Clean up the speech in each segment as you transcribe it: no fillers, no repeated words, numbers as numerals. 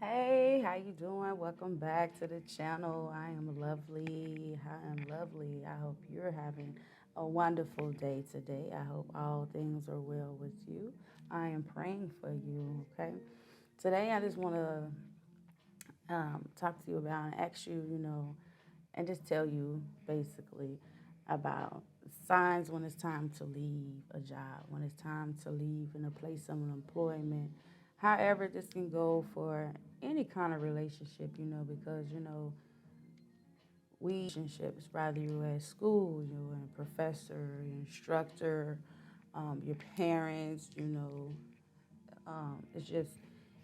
Hey, how you doing? Welcome back to the channel. I am lovely. I am lovely. I hope you're having a wonderful day today. I hope all things are well with you. I am praying for you, okay? Today I just want to talk to you about and ask you, and just tell you basically about signs when it's time to leave a job, when it's time to leave in a place of employment. However, this can go for any kind of relationship, because we relationships, rather you at school, you're a professor, your instructor, your parents, it's just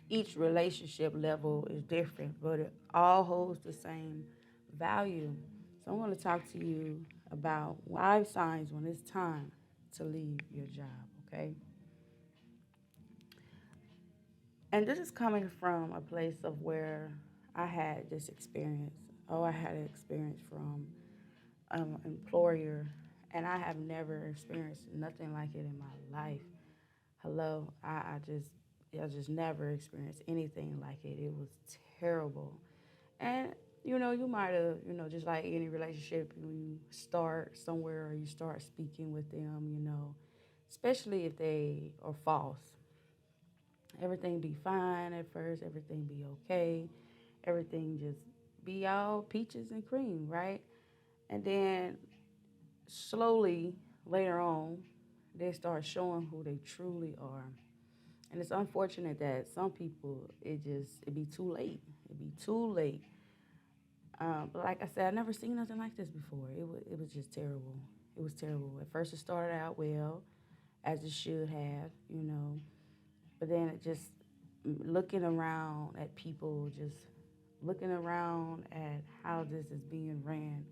each relationship level is different, but it all holds the same value. So I'm going to talk to you about 5 signs when it's time to leave your job, okay? And this is coming from a place of where I had this experience. Oh, I had an experience from an employer, and I have never experienced nothing like it in my life. Hello, I just never experienced anything like it. It was terrible. And you might have, just like any relationship, when you start somewhere or you start speaking with them, especially if they are false. Everything be fine at first, everything be okay, everything just be all peaches and cream, right? And then slowly later on, they start showing who they truly are. And it's unfortunate that some people, it be too late. It be too late. But like I said, I never seen nothing like this before. It was just terrible. It was terrible. At first, it started out well, as it should have, But then it just looking around at people, just looking around at how this is being ran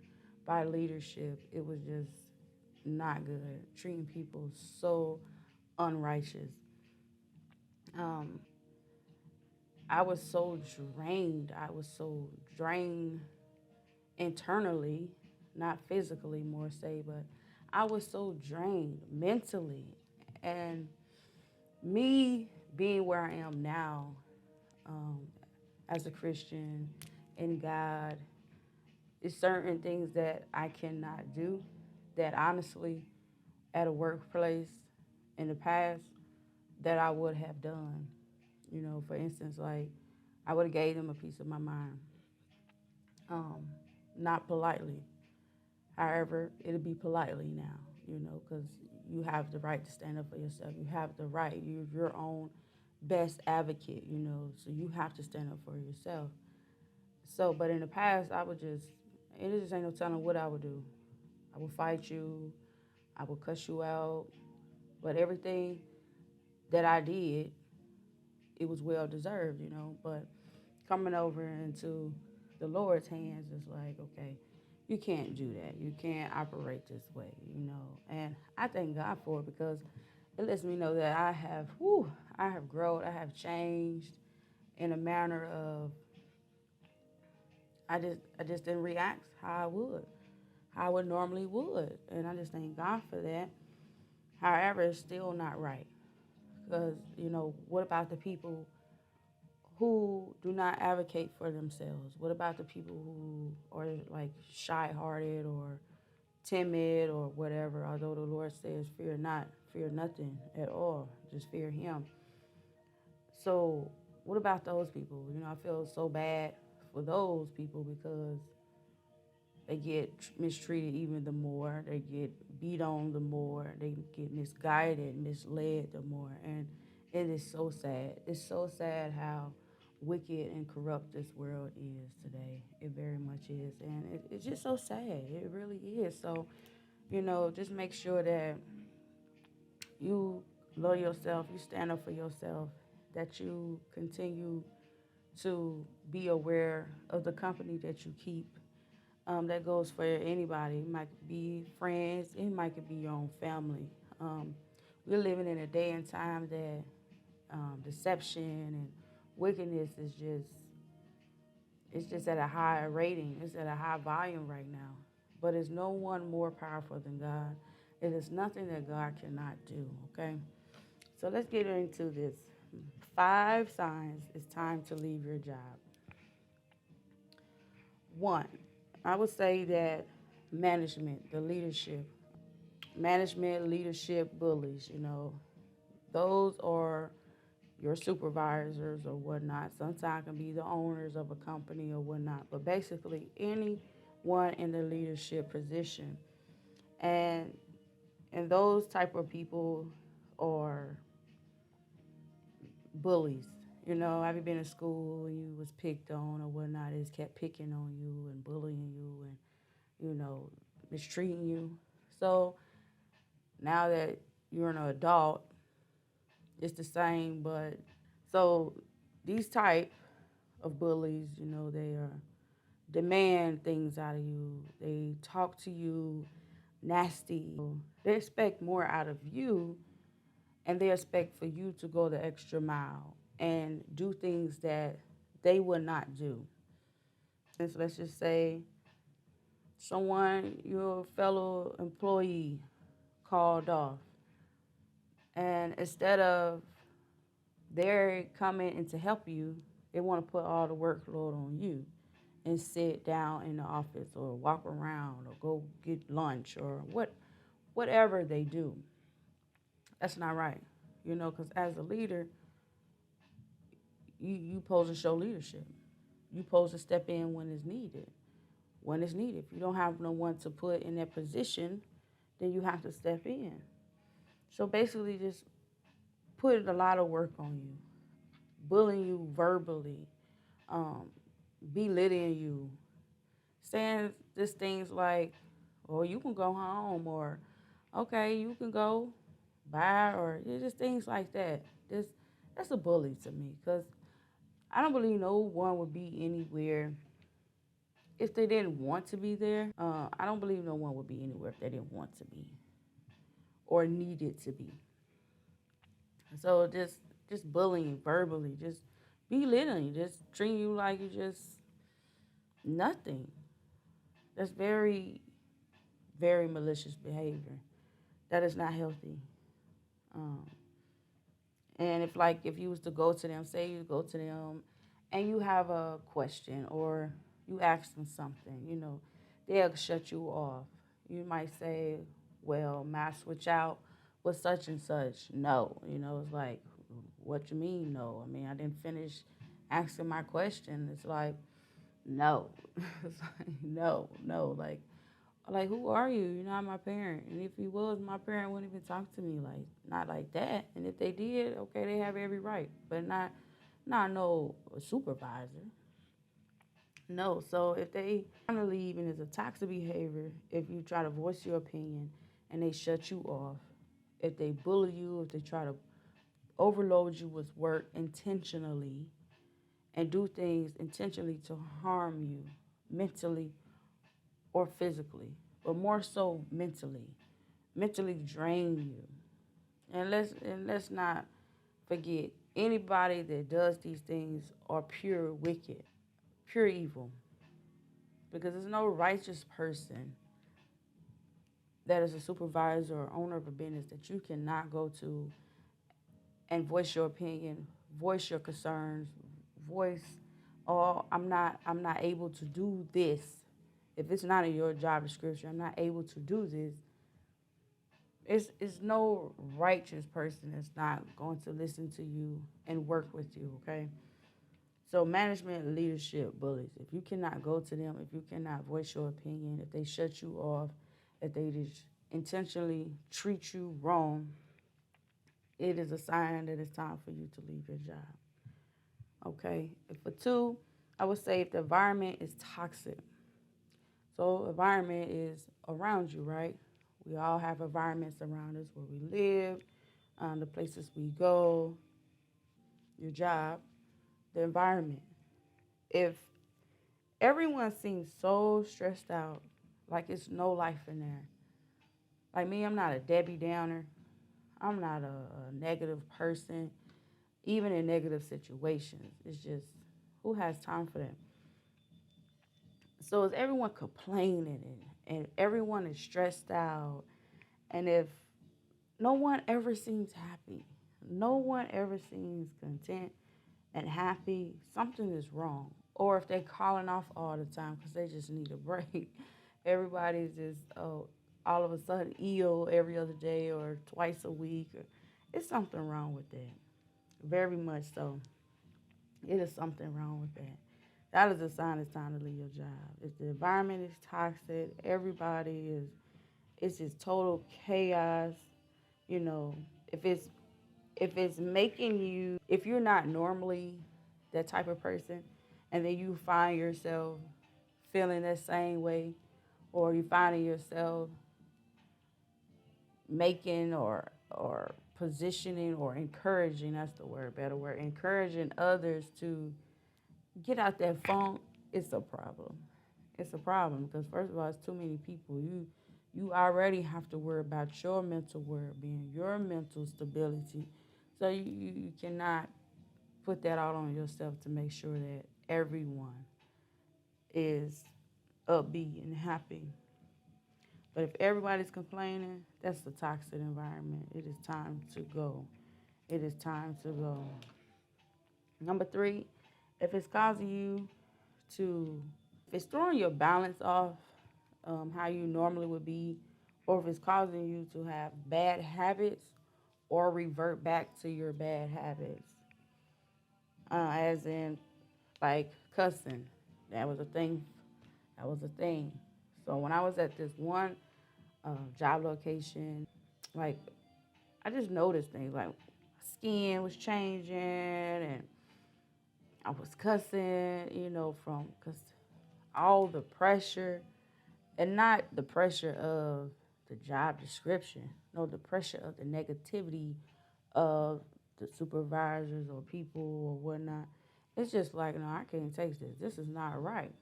by leadership. It was just not good. Treating people so unrighteous. Um, I was so drained. I was so drained internally, not physically, more say, but I was so drained mentally. And me being where I am now, um, as a Christian in God, is certain things that I cannot do that honestly at a workplace in the past that I would have done. For instance, like I would have gave them a piece of my mind, um, not politely. However, it'll be politely now, because you have the right to stand up for yourself. You have the right. You're your own best advocate, so you have to stand up for yourself. So, but in the past, I would just, and it just ain't no telling what I would do. I would fight you. I would cuss you out. But everything that I did, it was well deserved, But coming over into the Lord's hands is like, okay, you can't do that. You can't operate this way. And I thank God for it because it lets me know that I have grown, I have changed in a manner of I just didn't react how I would normally would, and I just thank God for that. However, it's still not right because what about the people who do not advocate for themselves? What about the people who are like shy-hearted or timid or whatever? Although the Lord says, "Fear not, fear nothing at all, just fear Him." So, what about those people? I feel so bad for those people because they get mistreated even the more. They get beat on the more. They get misguided, misled the more. And it is so sad. It's so sad how wicked and corrupt this world is today. It very much is. And it's just so sad. It really is. So, just make sure that you love yourself, you stand up for yourself, that you continue to be aware of the company that you keep. That goes for anybody. It might be friends. It might be your own family. Um, we're living in a day and time that deception and wickedness is just at a high rating. It's at a high volume right now. But there's no one more powerful than God. It is nothing that God cannot do. Okay. So let's get into this 5 signs it's time to leave your job. One, I would say that management, leadership bullies, those are your supervisors or whatnot. Sometimes can be the owners of a company or whatnot, but basically anyone in the leadership position. And and those type of people are bullies. Have you been in school and you was picked on or whatnot? They just kept picking on you and bullying you and mistreating you. So now that you're an adult, it's the same. But so these type of bullies, they demand things out of you. They talk to you nasty. They expect more out of you, and they expect for you to go the extra mile and do things that they would not do. And so let's just say your fellow employee, called off, and instead of they're coming in to help you, they want to put all the workload on you and sit down in the office or walk around or go get lunch or whatever they do. That's not right. Because as a leader, you supposed to show leadership. You supposed to step in when it's needed. When it's needed. If you don't have no one to put in that position, then you have to step in. So basically, just put a lot of work on you, bullying you verbally, um, belittling you, saying just things like, "Oh, you can go home," or "Okay, you can go, bye," or just things like that. That's a bully to me because I don't believe no one would be anywhere if they didn't want to be there. I don't believe no one would be anywhere if they didn't want to be or needed to be. So just bullying verbally, just belittling, just treating you like you just nothing. That's very, very malicious behavior. That is not healthy. Um, and if you was to go to them, say you go to them, and you have a question or you ask them something, they'll shut you off. You might say, "Well, may I switch out with such and such?" No, it's like, what you mean no? I mean, I didn't finish asking my question. It's like, no. It's like, no, no. Like, who are you? You're not my parent. And if you was, my parent wouldn't even talk to me not like that. And if they did, okay, they have every right, but not no supervisor. No. So if they want to leave and it's a toxic behavior, if you try to voice your opinion and they shut you off, if they bully you, if they try to overload you with work intentionally and do things intentionally to harm you mentally or physically, but more so mentally drain you. And let's not forget anybody that does these things are pure wicked, pure evil. Because there's no righteous person that is a supervisor or owner of a business that you cannot go to and voice your opinion, voice your concerns, voice, "Oh, I'm not able to do this." If it's not in your job description, "I'm not able to do this." It's no righteous person that's not going to listen to you and work with you, okay? So management, leadership, bullies. If you cannot go to them, if you cannot voice your opinion, if they shut you off, if they just intentionally treat you wrong, it is a sign that it's time for you to leave your job. Okay. And for two, I would say if the environment is toxic. So environment is around you, right? We all have environments around us where we live, the places we go, your job, the environment. If everyone seems so stressed out, like it's no life in there. Like me, I'm not a Debbie Downer. I'm not a negative person, even in negative situations. It's just, who has time for that? So is everyone complaining and everyone is stressed out, and if no one ever seems happy, no one ever seems content and happy, something is wrong. Or if they're calling off all the time because they just need a break. Everybody's just all of a sudden ill every other day or twice a week. It's something wrong with that. Very much so. It is something wrong with that. That is a sign it's time to leave your job. If the environment is toxic, everybody is, it's just total chaos. You know, if it's if it's making you, if you're not normally that type of person, and then you find yourself feeling that same way, or you finding yourself making or positioning or encouraging, that's the word, better word, encouraging others to get out that funk, it's a problem. It's a problem because first of all, it's too many people. You already have to worry about your mental well-being, your mental stability. So you cannot put that all on yourself to make sure that everyone is upbeat and happy. But if everybody's complaining, that's a toxic environment. It is time to go. It is time to go. Number three, if it's causing you to, if it's throwing your balance off, how you normally would be, or if it's causing you to have bad habits or revert back to your bad habits, as in like cussing. That was a thing. That was a thing. So when I was at this one job location, like I just noticed things like skin was changing and I was cussing, from because all the pressure, and not the pressure of the job description, no, the pressure of the negativity of the supervisors or people or whatnot. It's just like, no, I can't take this. This is not right.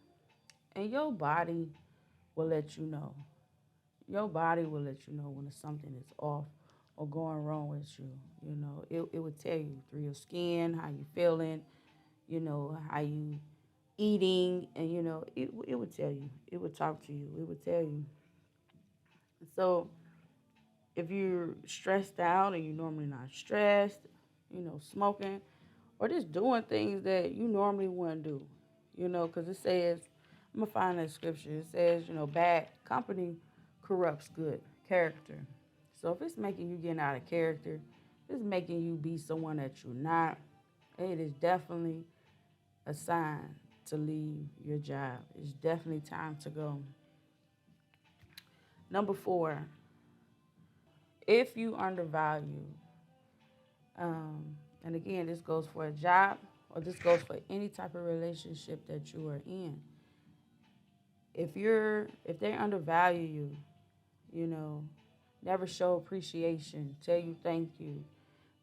And your body will let you know. Your body will let you know when something is off or going wrong with you. It would tell you through your skin, how you feeling, how you eating, and it would tell you. It would talk to you. It would tell you. So if you're stressed out and you're normally not stressed, smoking or just doing things that you normally wouldn't do, because it says, I'm going to find that scripture. It says, bad company corrupts good character. So if it's making you get out of character, it's making you be someone that you're not, it is definitely a sign to leave your job. It's definitely time to go. Number four, if you undervalue, um, and again, this goes for a job or this goes for any type of relationship that you are in. If they undervalue you, you know, never show appreciation, tell you thank you.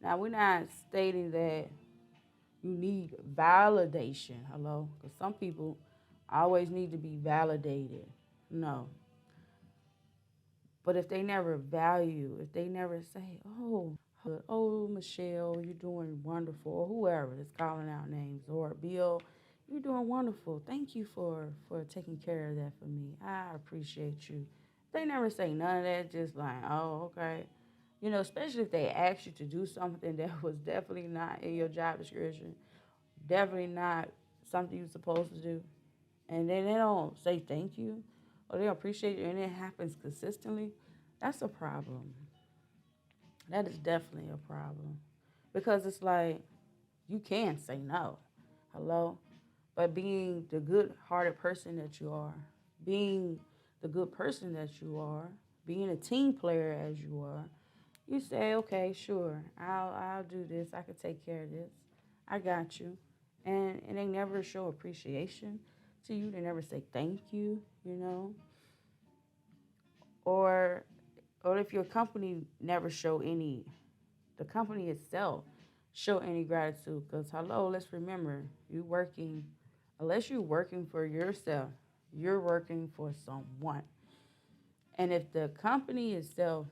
Now, we're not stating that you need validation, hello, because some people always need to be validated. No. But if they never value, if they never say, oh, Michelle, you're doing wonderful, or whoever is calling out names, or Bill, you're doing wonderful. Thank you for taking care of that for me. I appreciate you. They never say none of that, just like, oh, okay. Especially if they ask you to do something that was definitely not in your job description, definitely not something you're supposed to do. And then they don't say thank you or they don't appreciate you and it happens consistently, that's a problem. That is definitely a problem. Because it's like you can say no. Hello? But being the good hearted person that you are, being the good person that you are, being a team player as you are, you say, okay, sure, I'll do this. I can take care of this. I got you. And they never show appreciation to you. They never say thank you, Or if your company never show any, the company itself show any gratitude. Because hello, let's remember, you working, unless you're working for yourself, you're working for someone. And if the company itself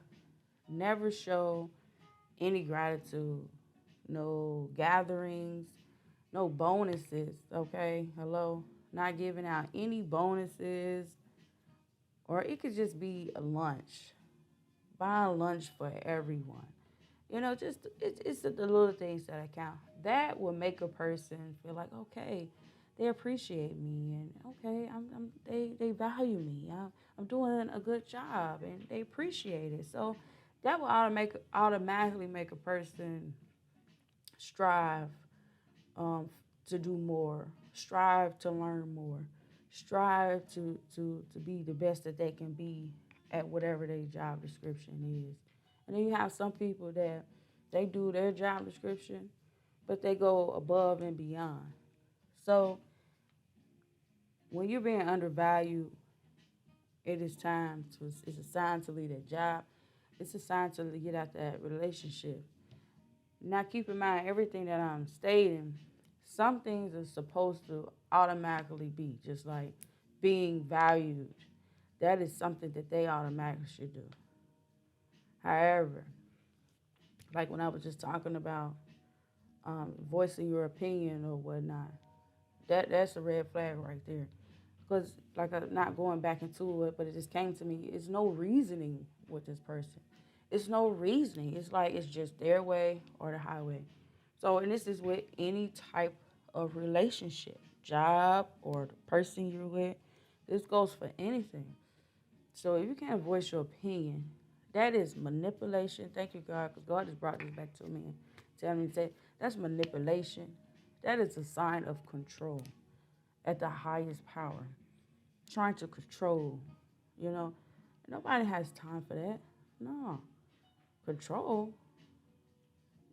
never show any gratitude, no gatherings, no bonuses, okay? Hello? Not giving out any bonuses, or it could just be a lunch. Buy a lunch for everyone. Just it's the little things that count. That will make a person feel like, okay, they appreciate me, and okay, they value me. I'm doing a good job, and they appreciate it. So that will automatically make a person strive um, to do more, strive to learn more, strive to be the best that they can be at whatever their job description is. And then you have some people that they do their job description, but they go above and beyond. So when you're being undervalued, it's a sign to leave that job. It's a sign to get out that relationship. Now, keep in mind everything that I'm stating. Some things are supposed to automatically be just like being valued. That is something that they automatically should do. However, like when I was just talking about voicing your opinion or whatnot, that's a red flag right there. Because like I'm not going back into it, but it just came to me. It's no reasoning with this person. It's no reasoning. It's like it's just their way or the highway. So, and this is with any type of relationship, job or the person you're with. This goes for anything. So if you can't voice your opinion, that is manipulation. Thank you, God, because God has brought this back to me and tell me to say that's manipulation. That is a sign of control at the highest power. Trying to control, you know. Nobody has time for that. No. Control.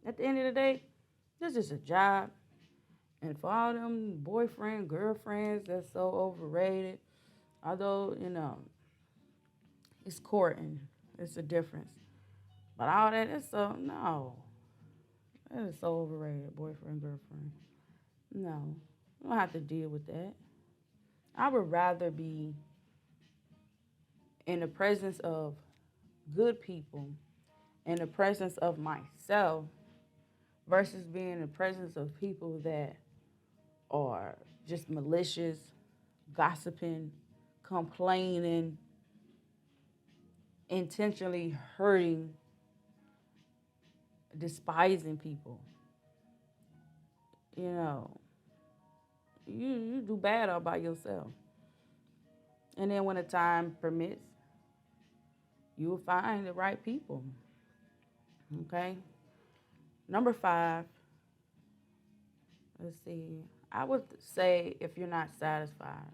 At the end of the day, this is a job. And for all them boyfriend, girlfriends that's so overrated, although, it's courting. It's a difference. But all that is so, no. That is so overrated, boyfriend, girlfriend. No. I don't have to deal with that. I would rather be in the presence of good people, in the presence of myself, versus being in the presence of people that are just malicious, gossiping, complaining, intentionally hurting, despising people. You know, you do bad all by yourself. And then when the time permits, you will find the right people. Okay? Number 5, let's see. I would say if you're not satisfied.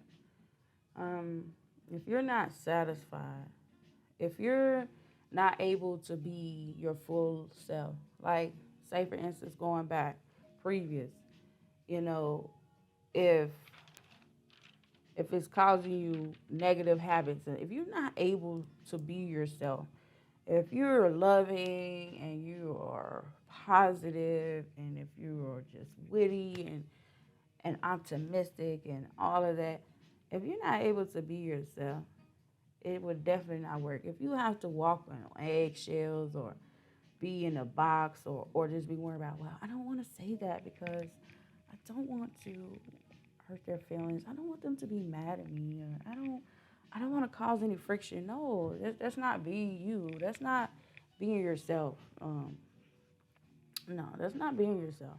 Um, if you're not satisfied, if you're not able to be your full self, like say for instance going back previous, you know, if if it's causing you negative habits, and if you're not able to be yourself, if you're loving and you are positive and if you are just witty and optimistic and all of that, if you're not able to be yourself, it would definitely not work. If you have to walk on eggshells or be in a box or just be worried about, well, I don't want to say that because I don't want to hurt their feelings. I don't want them to be mad at me, or I don't want to cause any friction. No, that's not being you. That's not being yourself. No, that's not being yourself.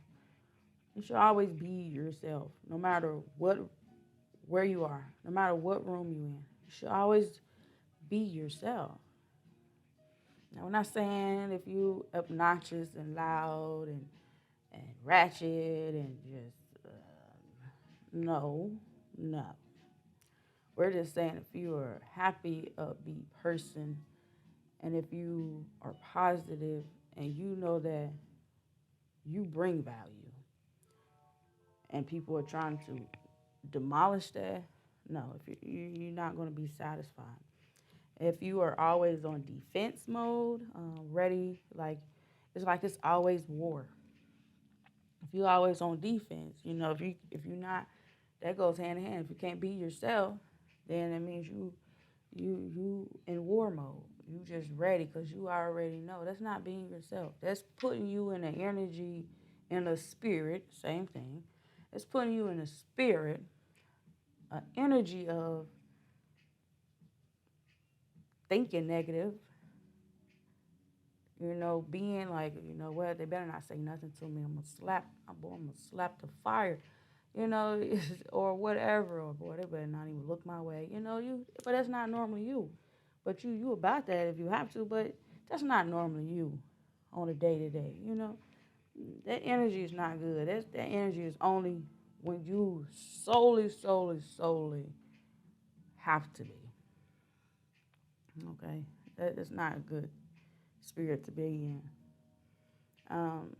You should always be yourself, no matter where you are, no matter what room you're in. You should always be yourself. Now, we're not saying if you obnoxious and loud and ratchet and just no, no. We're just saying if you are a happy, upbeat person, and if you are positive and you know that you bring value, and people are trying to demolish that, no, if you're not going to be satisfied. If you are always on defense mode, ready, like it's always war. If you're always on defense, if you're not, that goes hand in hand. If you can't be yourself, then it means you in war mode. You just ready because you already know. That's not being yourself. That's putting you in an energy, in a spirit. Same thing. It's putting you in a spirit, an energy of thinking negative, Being like, well, they better not say nothing to me. I'm gonna slap the fire, you know, or whatever, or boy, they better not even look my way, but that's not normally you. But you about that if you have to, but that's not normally you on a day to day, That energy is not good. That energy is only when you solely have to be. Okay, that is not a good spirit to be in. Um,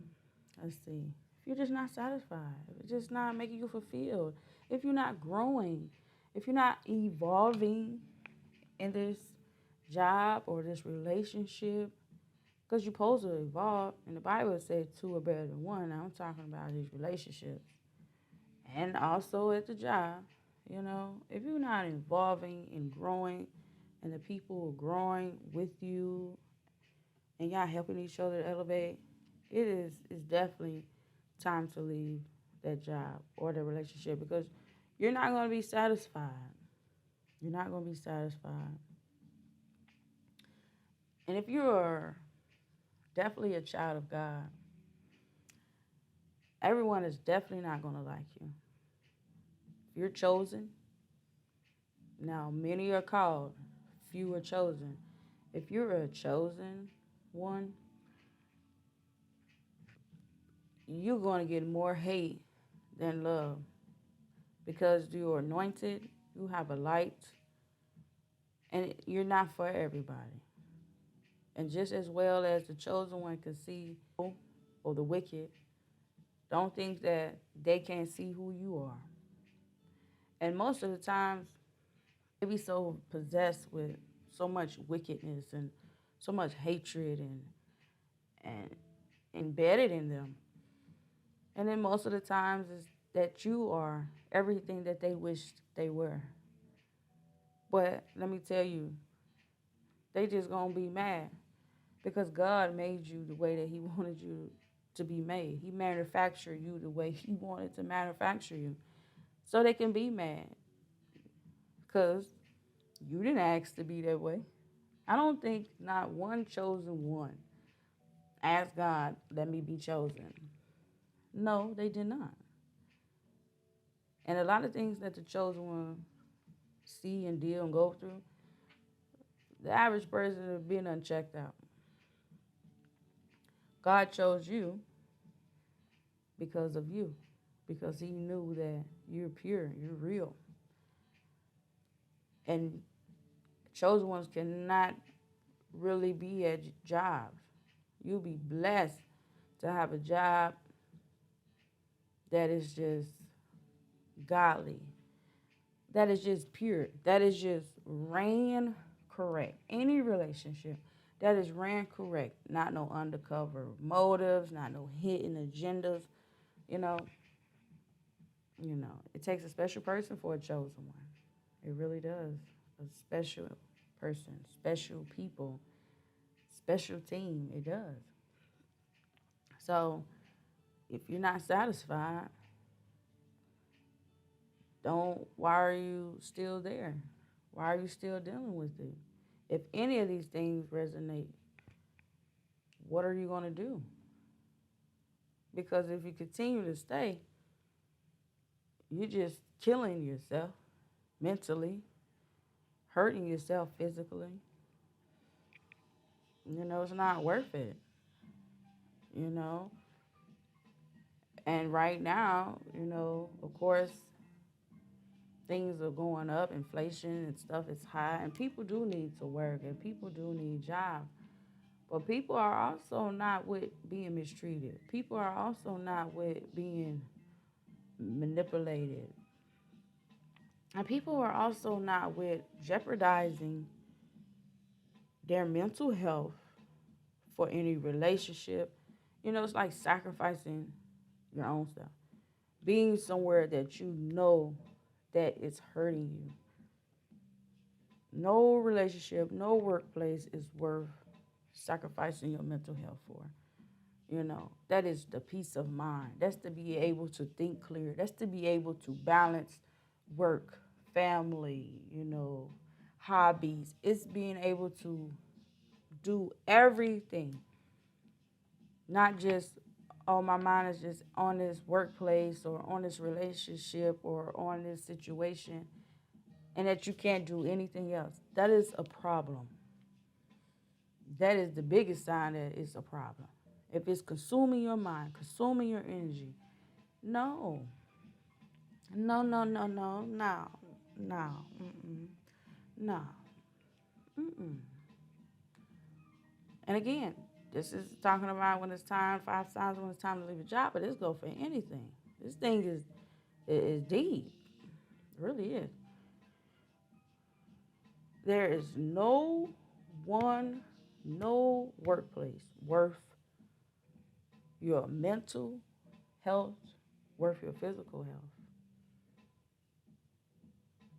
let's see. If you're just not satisfied, if it's just not making you fulfilled, if you're not growing, if you're not evolving in this job or this relationship, because you're supposed to evolve, and the Bible says two are better than one. Now I'm talking about these relationships and also at the job. If you're not evolving and growing, and the people are growing with you, and y'all helping each other to elevate, it's definitely time to leave that job or the relationship because you're not going to be satisfied. You're not going to be satisfied. And if you're definitely a child of God, everyone is definitely not going to like you. If you're chosen, now many are called, few are chosen. If you're a chosen one, you're going to get more hate than love because you're anointed, you have a light, and you're not for everybody. And just as well as the chosen one can see, or the wicked, don't think that they can't see who you are. And most of the times, they be so possessed with so much wickedness and so much hatred and embedded in them. And then most of the times is that you are everything that they wished they were. But let me tell you, they just gonna be mad because God made you the way that He wanted you to be made. He manufactured you the way He wanted to manufacture you. So they can be mad because you didn't ask to be that way. I don't think not one chosen one asked God, let me be chosen. No, they did not. And a lot of things that the chosen one see and deal and go through, the average person is being unchecked out. God chose you because of you, because He knew that you're pure, you're real. And chosen ones cannot really be at jobs. You'll be blessed to have a job that is just godly, that is just pure, that is just ran correct. Any relationship that is ran correct, not no undercover motives, not no hidden agendas. You know, it takes a special person for a chosen one. It really does. A special person, special people, special team. It does. So if you're not satisfied, don't. Why are you still there? Why are you still dealing with it? If any of these things resonate, what are you going to do? Because if you continue to stay, you're just killing yourself mentally, hurting yourself physically. It's not worth it. You know, and right now, of course, things are going up, inflation and stuff is high, and people do need to work, and people do need jobs. But people are also not with being mistreated. People are also not with being manipulated. And people are also not with jeopardizing their mental health for any relationship. It's like sacrificing your own stuff. Being somewhere that you know that it's hurting you. No relationship, no workplace is worth sacrificing your mental health for. That is the peace of mind. That's to be able to think clear. That's to be able to balance work, family, hobbies. It's being able to do everything Not just, oh, my mind is just on this workplace or on this relationship or on this situation, and that you can't do anything else. That is a problem. That is the biggest sign that it's a problem. If it's consuming your mind, consuming your energy, no, no, no, no, no, no, no, no, mm-mm. And again, this is talking about when it's time, 5 times when it's time to leave a job, but this goes for anything. This thing is deep. It really is. There is no one, no workplace worth your mental health, worth your physical health.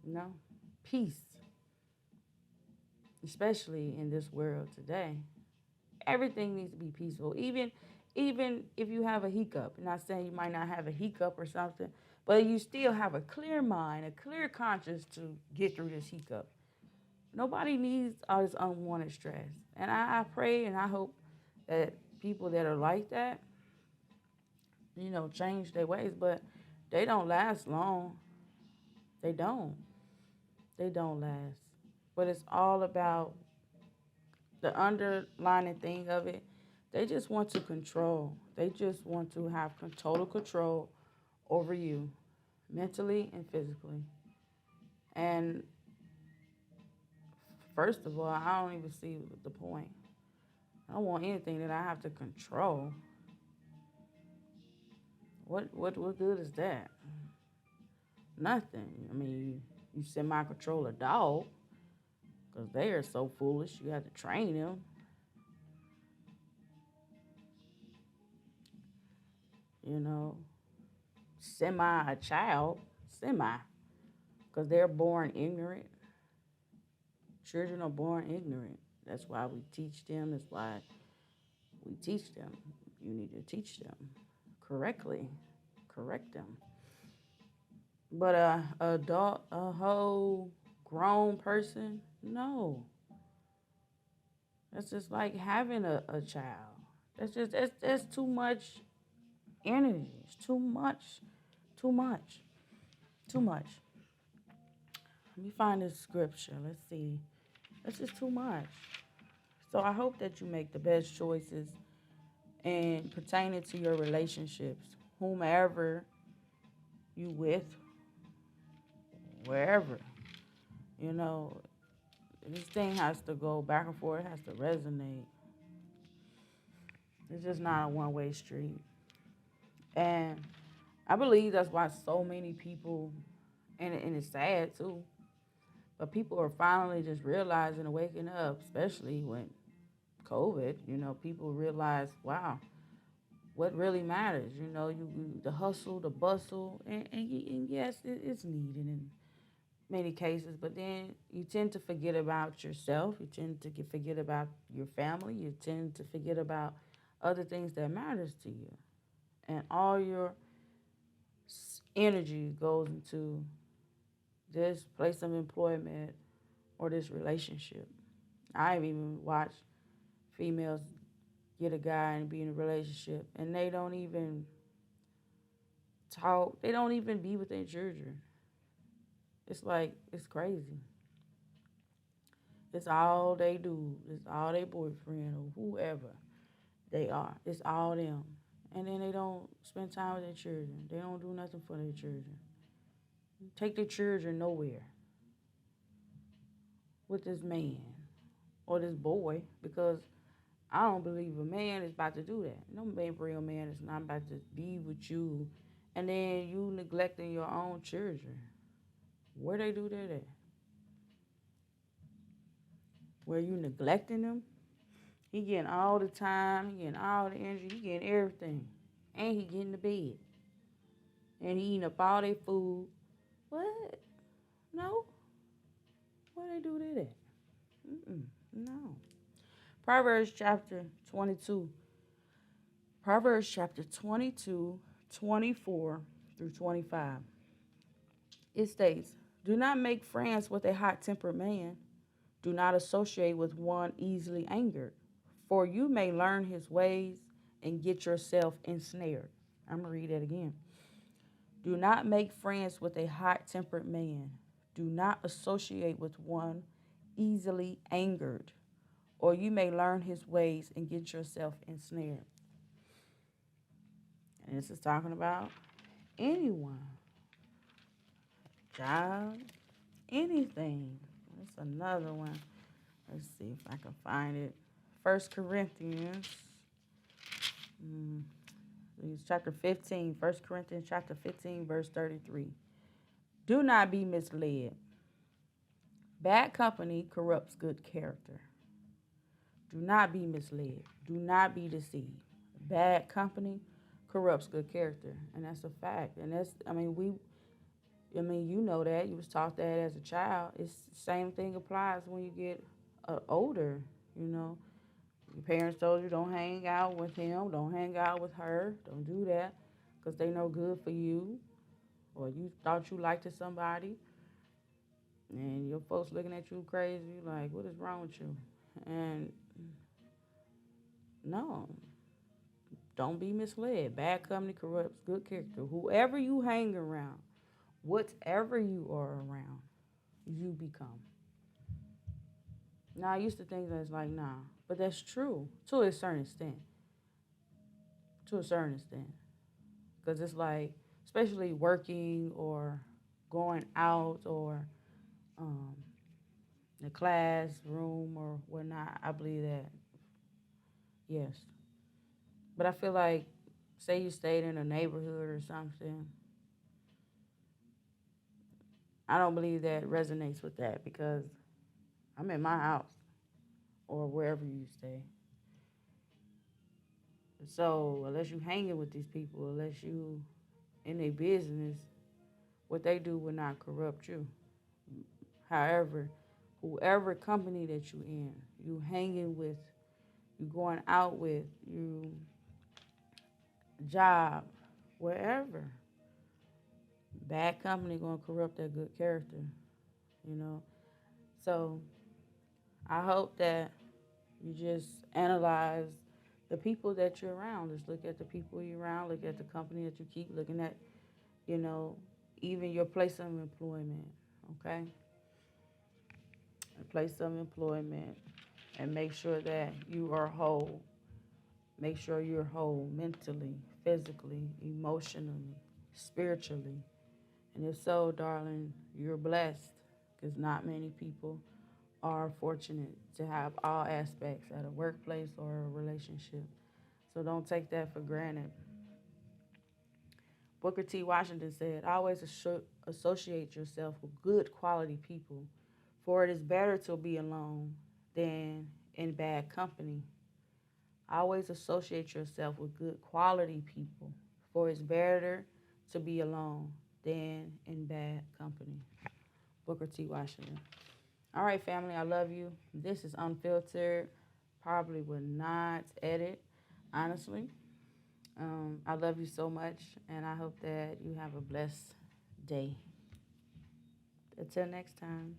No. Peace, especially in this world today. Everything needs to be peaceful. Even if you have a hiccup, I'm not saying you might not have a hiccup or something, but you still have a clear mind, a clear conscience to get through this hiccup. Nobody needs all this unwanted stress. And I pray and I hope that people that are like that, change their ways, but they don't last long. They don't. They don't last. But it's all about the underlining thing of it. They just want to control. They just want to have total control over you, mentally and physically. And first of all, I don't even see the point. I don't want anything that I have to control. What good is that? Nothing. I mean, you semi control a dog because they are so foolish. You have to train them. You know, semi a child, semi, because they're born ignorant. Children are born ignorant. That's why we teach them. That's why we teach them. You need to teach them correctly, correct them. But a adult, a whole grown person, no. That's just like having a child. That's too much energy. It's too much, too much, too much. Let me find this scripture. Let's see. That's just too much. So I hope that you make the best choices and pertaining to your relationships, whomever you with, wherever. You know, this thing has to go back and forth. It has to resonate. It's just not a one-way street. And I believe that's why so many people, and it's sad too, but people are finally just realizing and waking up, especially when COVID, people realize, wow, what really matters. The hustle, the bustle, and yes, it's needed in many cases, but then you tend to forget about yourself. You tend to forget about your family. You tend to forget about other things that matters to you. And all your energy goes into this place of employment or this relationship. I've even watched females get a guy and be in a relationship and they don't even talk. They don't even be with their children. It's like, it's crazy. It's all they do. It's all their boyfriend or whoever they are. It's all them. And then they don't spend time with their children. They don't do nothing for their children. Take their children nowhere with this man or this boy because I don't believe a man is about to do that. No real man is not about to be with you and then you neglecting your own children. Where they do that at? Where you neglecting them? He getting all the time, he getting all the energy, he getting everything. And he getting the bed. And he eating up all their food. What? No? Where they do that at? Mm-mm. No. Proverbs chapter 22. Proverbs chapter 22, 24 through 25. It states, do not make friends with a hot-tempered man. Do not associate with one easily angered. For you may learn his ways and get yourself ensnared. I'm going to read that again. Do not make friends with a hot tempered man. Do not associate with one easily angered, or you may learn his ways and get yourself ensnared. And this is talking about anyone, job, anything. That's another one. Let's see if I can find it. 1 Corinthians, mm, chapter 15. 1 Corinthians chapter 15, verse 33. Do not be misled. Bad company corrupts good character. Do not be misled. Do not be deceived. Bad company corrupts good character, and that's a fact. And that's, you know that. You was taught that as a child. It's the same thing applies when you get older, you know. Your parents told you don't hang out with him, don't hang out with her, don't do that because they know good for you, or you thought you liked somebody, and your folks looking at you crazy, like, what is wrong with you? And no, don't be misled. Bad company corrupts good character. Whoever you hang around, whatever you are around, you become. Now, I used to think that's like, nah, but that's true to a certain extent. To a certain extent. Because it's like, especially working or going out or um, the classroom or whatnot, I believe that, yes. But I feel like, say you stayed in a neighborhood or something, I don't believe that resonates with that because I'm in my house or wherever you stay. So unless you hanging with these people, unless you in their business, what they do will not corrupt you. However, whoever company that you in, you hanging with, you going out with, you job, wherever, bad company gonna corrupt that good character, you know. So I hope that you just analyze the people that you're around. Just look at the people you're around, look at the company that you keep looking at, you know, even your place of employment, okay? A place of employment, and make sure that you are whole. Make sure you're whole mentally, physically, emotionally, spiritually. And if so, darling, you're blessed because not many people are fortunate to have all aspects at a workplace or a relationship. So don't take that for granted. Booker T. Washington said, always associate yourself with good quality people, for it is better to be alone than in bad company. Always associate yourself with good quality people, for it's better to be alone than in bad company. Booker T. Washington. All right, family, I love you. This is Unfiltered. Probably will not edit, honestly. I love you so much, and I hope that you have a blessed day. Until next time.